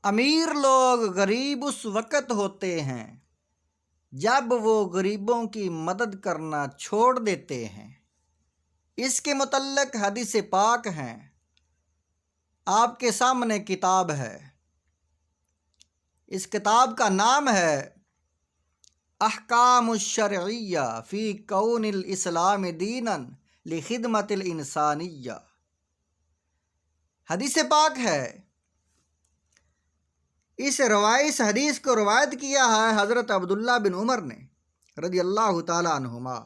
امیر لوگ غریب اس وقت ہوتے ہیں جب وہ غریبوں کی مدد کرنا چھوڑ دیتے ہیں۔ اس کے متعلق حدیث پاک ہیں، آپ کے سامنے کتاب ہے۔ اس کتاب کا نام ہے احکام الشرعیہ فی کون الاسلام دینا لخدمت الانسانیہ۔ حدیث پاک ہے، اس حدیث کو روایت کیا ہے حضرت عبداللہ بن عمر نے رضی اللہ تعالی عنہما۔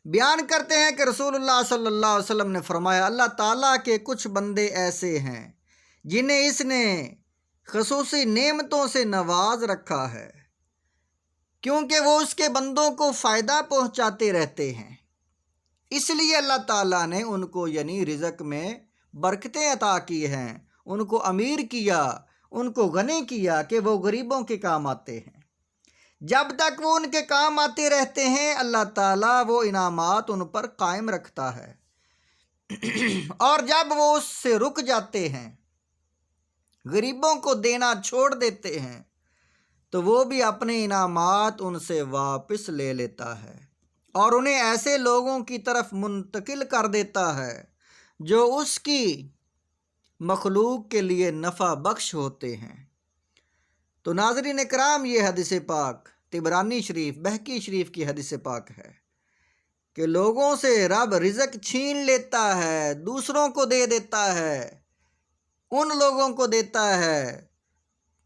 بیان کرتے ہیں کہ رسول اللہ صلی اللہ علیہ وسلم نے فرمایا، اللہ تعالیٰ کے کچھ بندے ایسے ہیں جنہیں اس نے خصوصی نعمتوں سے نواز رکھا ہے، کیونکہ وہ اس کے بندوں کو فائدہ پہنچاتے رہتے ہیں۔ اس لیے اللہ تعالیٰ نے ان کو یعنی رزق میں برکتیں عطا کی ہیں، ان کو امیر کیا، ان کو غنی کیا کہ وہ غریبوں کے کام آتے ہیں۔ جب تک وہ ان کے کام آتے رہتے ہیں، اللہ تعالیٰ وہ انعامات ان پر قائم رکھتا ہے، اور جب وہ اس سے رک جاتے ہیں، غریبوں کو دینا چھوڑ دیتے ہیں، تو وہ بھی اپنے انعامات ان سے واپس لے لیتا ہے اور انہیں ایسے لوگوں کی طرف منتقل کر دیتا ہے جو اس کی مخلوق کے لیے نفع بخش ہوتے ہیں۔ تو ناظرین اکرام، یہ حدیث پاک طبرانی شریف، بہقی شریف کی حدیث پاک ہے کہ لوگوں سے رب رزق چھین لیتا ہے، دوسروں کو دے دیتا ہے، ان لوگوں کو دیتا ہے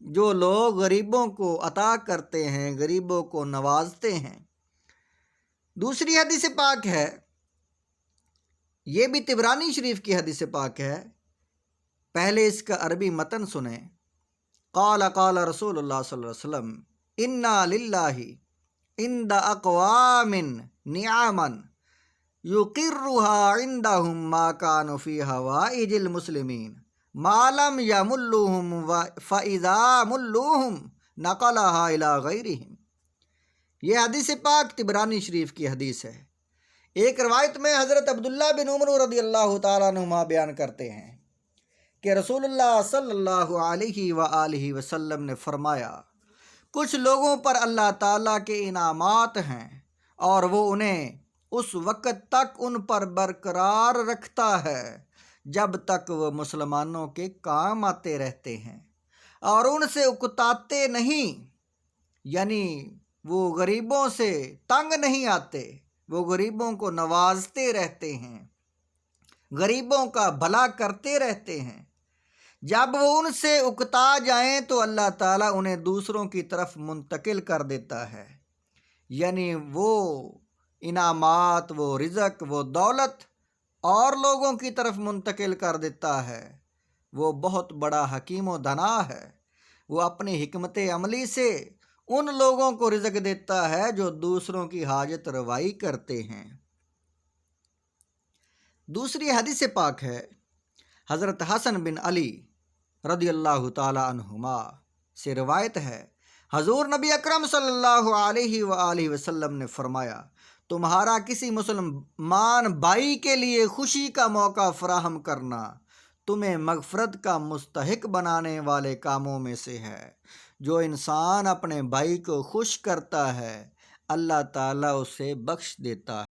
جو لوگ غریبوں کو عطا کرتے ہیں، غریبوں کو نوازتے ہیں۔ دوسری حدیث پاک ہے، یہ بھی طبرانی شریف کی حدیث پاک ہے، پہلے اس کا عربی متن سنیں۔ قال قال رسول اللہ صلی اللہ علیہ وسلم انا للہ عند اقوام نعما یقرها عندهم ما كانوا في حوائج المسلمین ما لم یملوهم فاذا ملوهم نقلها الى غیرهم۔ یہ حدیث پاک طبرانی شریف کی حدیث ہے۔ ایک روایت میں حضرت عبداللہ بن عمر رضی اللہ تعالیٰ عنہما بیان کرتے ہیں کہ رسول اللہ صلی اللہ علیہ وآلہ وسلم نے فرمایا، کچھ لوگوں پر اللہ تعالیٰ کے انعامات ہیں اور وہ انہیں اس وقت تک ان پر برقرار رکھتا ہے جب تک وہ مسلمانوں کے کام آتے رہتے ہیں اور ان سے اکتاتے نہیں، یعنی وہ غریبوں سے تنگ نہیں آتے، وہ غریبوں کو نوازتے رہتے ہیں، غریبوں کا بھلا کرتے رہتے ہیں۔ جب وہ ان سے اکتا جائیں تو اللہ تعالیٰ انہیں دوسروں کی طرف منتقل کر دیتا ہے، یعنی وہ انعامات، وہ رزق، وہ دولت اور لوگوں کی طرف منتقل کر دیتا ہے۔ وہ بہت بڑا حکیم و دانا ہے، وہ اپنی حکمت عملی سے ان لوگوں کو رزق دیتا ہے جو دوسروں کی حاجت روائی کرتے ہیں۔ دوسری حدیث پاک ہے، حضرت حسن بن علی رضی اللہ تعالی عنہما سے روایت ہے، حضور نبی اکرم صلی اللہ علیہ وآلہ وسلم نے فرمایا، تمہارا کسی مسلمان بھائی کے لیے خوشی کا موقع فراہم کرنا تمہیں مغفرت کا مستحق بنانے والے کاموں میں سے ہے۔ جو انسان اپنے بھائی کو خوش کرتا ہے، اللہ تعالیٰ اسے بخش دیتا ہے۔